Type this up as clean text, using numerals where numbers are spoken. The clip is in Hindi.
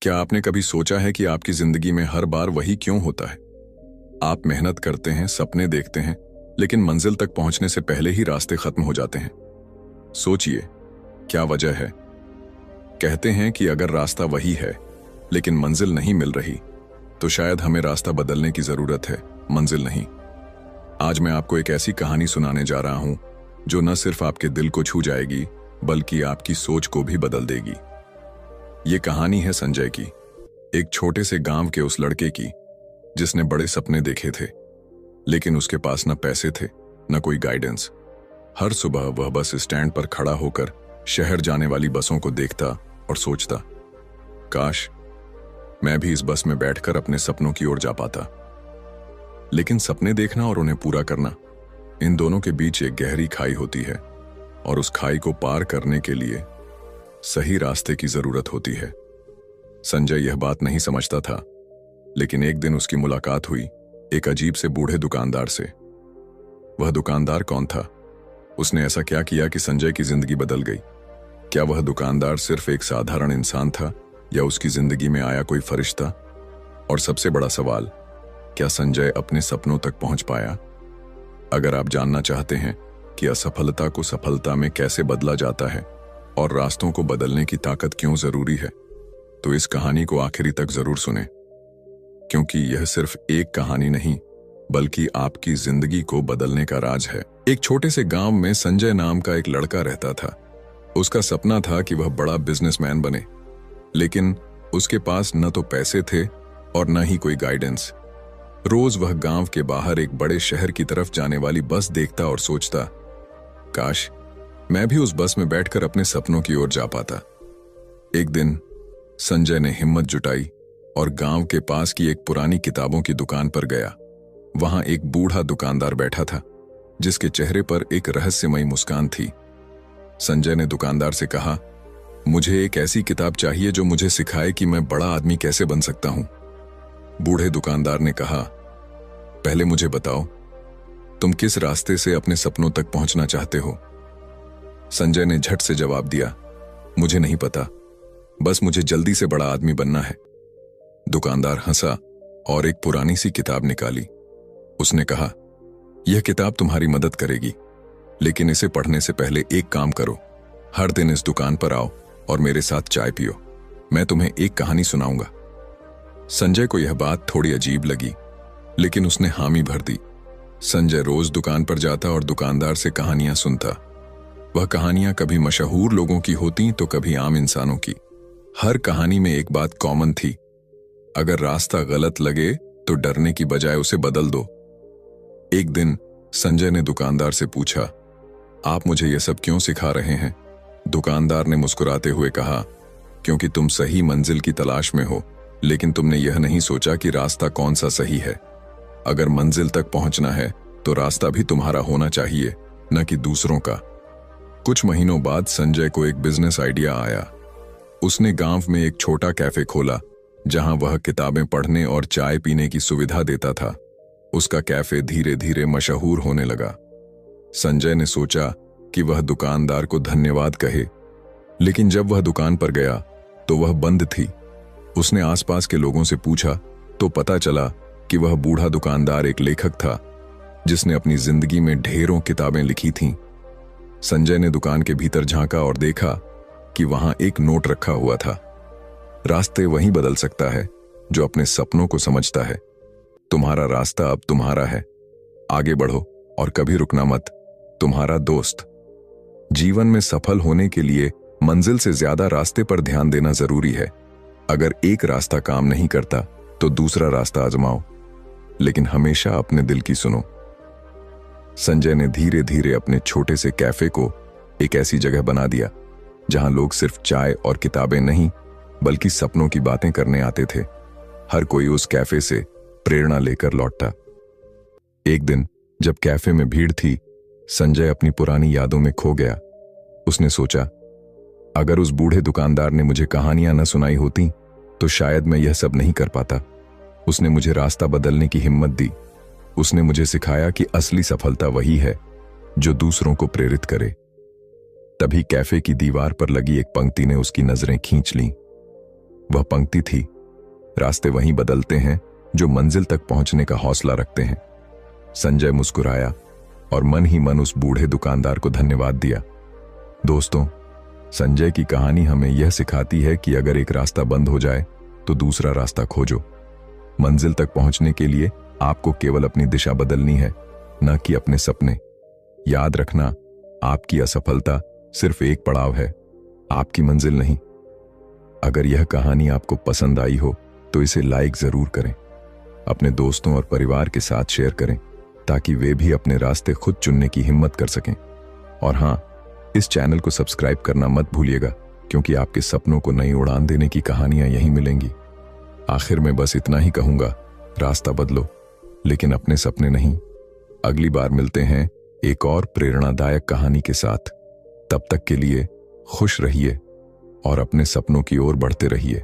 क्या आपने कभी सोचा है कि आपकी जिंदगी में हर बार वही क्यों होता है? आप मेहनत करते हैं, सपने देखते हैं, लेकिन मंजिल तक पहुंचने से पहले ही रास्ते खत्म हो जाते हैं। सोचिए, क्या वजह है? कहते हैं कि अगर रास्ता वही है लेकिन मंजिल नहीं मिल रही तो शायद हमें रास्ता बदलने की जरूरत है, मंजिल नहीं। आज मैं आपको एक ऐसी कहानी सुनाने जा रहा हूं जो न सिर्फ आपके दिल को छू जाएगी बल्कि आपकी सोच को भी बदल देगी। ये कहानी है संजय की, एक छोटे से गांव के उस लड़के की जिसने बड़े सपने देखे थे, लेकिन उसके पास न पैसे थे न कोई गाइडेंस। हर सुबह वह बस स्टैंड पर खड़ा होकर शहर जाने वाली बसों को देखता और सोचता, काश मैं भी इस बस में बैठकर अपने सपनों की ओर जा पाता। लेकिन सपने देखना और उन्हें पूरा करना, इन दोनों के बीच एक गहरी खाई होती है और उस खाई को पार करने के लिए सही रास्ते की जरूरत होती है। संजय यह बात नहीं समझता था, लेकिन एक दिन उसकी मुलाकात हुई एक अजीब से बूढ़े दुकानदार से। वह दुकानदार कौन था? उसने ऐसा क्या किया कि संजय की जिंदगी बदल गई? क्या वह दुकानदार सिर्फ एक साधारण इंसान था या उसकी जिंदगी में आया कोई फरिश्ता? और सबसे बड़ा सवाल, क्या संजय अपने सपनों तक पहुंच पाया? अगर आप जानना चाहते हैं कि असफलता को सफलता में कैसे बदला जाता है और रास्तों को बदलने की ताकत क्यों जरूरी है, तो इस कहानी को आखिरी तक जरूर सुने, क्योंकि यह सिर्फ एक कहानी नहीं बल्कि आपकी जिंदगी को बदलने का राज है। एक छोटे से गांव में संजय नाम का एक लड़का रहता था। उसका सपना था कि वह बड़ा बिजनेसमैन बने, लेकिन उसके पास न तो पैसे थे और न ही कोई गाइडेंस। रोज वह गांव के बाहर एक बड़े शहर की तरफ जाने वाली बस देखता और सोचता, काश मैं भी उस बस में बैठकर अपने सपनों की ओर जा पाता। एक दिन संजय ने हिम्मत जुटाई और गांव के पास की एक पुरानी किताबों की दुकान पर गया। वहां एक बूढ़ा दुकानदार बैठा था जिसके चेहरे पर एक रहस्यमयी मुस्कान थी। संजय ने दुकानदार से कहा, मुझे एक ऐसी किताब चाहिए जो मुझे सिखाए कि मैं बड़ा आदमी कैसे बन सकता हूं। बूढ़े दुकानदार ने कहा, पहले मुझे बताओ, तुम किस रास्ते से अपने सपनों तक पहुंचना चाहते हो? संजय ने झट से जवाब दिया, मुझे नहीं पता, बस मुझे जल्दी से बड़ा आदमी बनना है। दुकानदार हंसा और एक पुरानी सी किताब निकाली। उसने कहा, यह किताब तुम्हारी मदद करेगी, लेकिन इसे पढ़ने से पहले एक काम करो, हर दिन इस दुकान पर आओ और मेरे साथ चाय पियो। मैं तुम्हें एक कहानी सुनाऊंगा। संजय को यह बात थोड़ी अजीब लगी, लेकिन उसने हामी भर दी। संजय रोज दुकान पर जाता और दुकानदार से कहानियां सुनता। वह कहानियां कभी मशहूर लोगों की होती तो कभी आम इंसानों की। हर कहानी में एक बात कॉमन थी, अगर रास्ता गलत लगे तो डरने की बजाय उसे बदल दो। एक दिन संजय ने दुकानदार से पूछा, आप मुझे यह सब क्यों सिखा रहे हैं? दुकानदार ने मुस्कुराते हुए कहा, क्योंकि तुम सही मंजिल की तलाश में हो, लेकिन तुमने यह नहीं सोचा कि रास्ता कौन सा सही है। अगर मंजिल तक पहुंचना है तो रास्ता भी तुम्हारा होना चाहिए, न कि दूसरों का। कुछ महीनों बाद संजय को एक बिजनेस आइडिया आया। उसने गांव में एक छोटा कैफे खोला जहां वह किताबें पढ़ने और चाय पीने की सुविधा देता था। उसका कैफे धीरे धीरे मशहूर होने लगा। संजय ने सोचा कि वह दुकानदार को धन्यवाद कहे, लेकिन जब वह दुकान पर गया तो वह बंद थी। उसने आसपास के लोगों से पूछा तो पता चला कि वह बूढ़ा दुकानदार एक लेखक था जिसने अपनी जिंदगी में ढेरों किताबें लिखी थीं। संजय ने दुकान के भीतर झांका और देखा कि वहां एक नोट रखा हुआ था, रास्ते वही बदल सकता है जो अपने सपनों को समझता है। तुम्हारा रास्ता अब तुम्हारा है, आगे बढ़ो और कभी रुकना मत। तुम्हारा दोस्त। जीवन में सफल होने के लिए मंजिल से ज्यादा रास्ते पर ध्यान देना जरूरी है। अगर एक रास्ता काम नहीं करता तो दूसरा रास्ता आजमाओ, लेकिन हमेशा अपने दिल की सुनो। संजय ने धीरे धीरे अपने छोटे से कैफे को एक ऐसी जगह बना दिया जहां लोग सिर्फ चाय और किताबें नहीं बल्कि सपनों की बातें करने आते थे। हर कोई उस कैफे से प्रेरणा लेकर लौटता। एक दिन जब कैफे में भीड़ थी, संजय अपनी पुरानी यादों में खो गया। उसने सोचा, अगर उस बूढ़े दुकानदार ने मुझे कहानियां न सुनाई होती तो शायद मैं यह सब नहीं कर पाता। उसने मुझे रास्ता बदलने की हिम्मत दी। उसने मुझे सिखाया कि असली सफलता वही है जो दूसरों को प्रेरित करे। तभी कैफे की दीवार पर लगी एक पंक्ति ने उसकी नजरें खींच लीं। वह पंक्ति थी, रास्ते वहीं बदलते हैं जो मंजिल तक पहुंचने का हौसला रखते हैं। संजय मुस्कुराया और मन ही मन उस बूढ़े दुकानदार को धन्यवाद दिया। दोस्तों, संजय की कहानी हमें यह सिखाती है कि अगर एक रास्ता बंद हो जाए तो दूसरा रास्ता खोजो। मंजिल तक पहुंचने के लिए आपको केवल अपनी दिशा बदलनी है, न कि अपने सपने। याद रखना, आपकी असफलता सिर्फ एक पड़ाव है, आपकी मंजिल नहीं। अगर यह कहानी आपको पसंद आई हो तो इसे लाइक जरूर करें, अपने दोस्तों और परिवार के साथ शेयर करें ताकि वे भी अपने रास्ते खुद चुनने की हिम्मत कर सकें। और हां, इस चैनल को सब्सक्राइब करना मत भूलिएगा, क्योंकि आपके सपनों को नई उड़ान देने की कहानियां यहीं मिलेंगी। आखिर में बस इतना ही कहूंगा, रास्ता बदलो लेकिन अपने सपने नहीं। अगली बार मिलते हैं एक और प्रेरणादायक कहानी के साथ। तब तक के लिए खुश रहिए और अपने सपनों की ओर बढ़ते रहिए।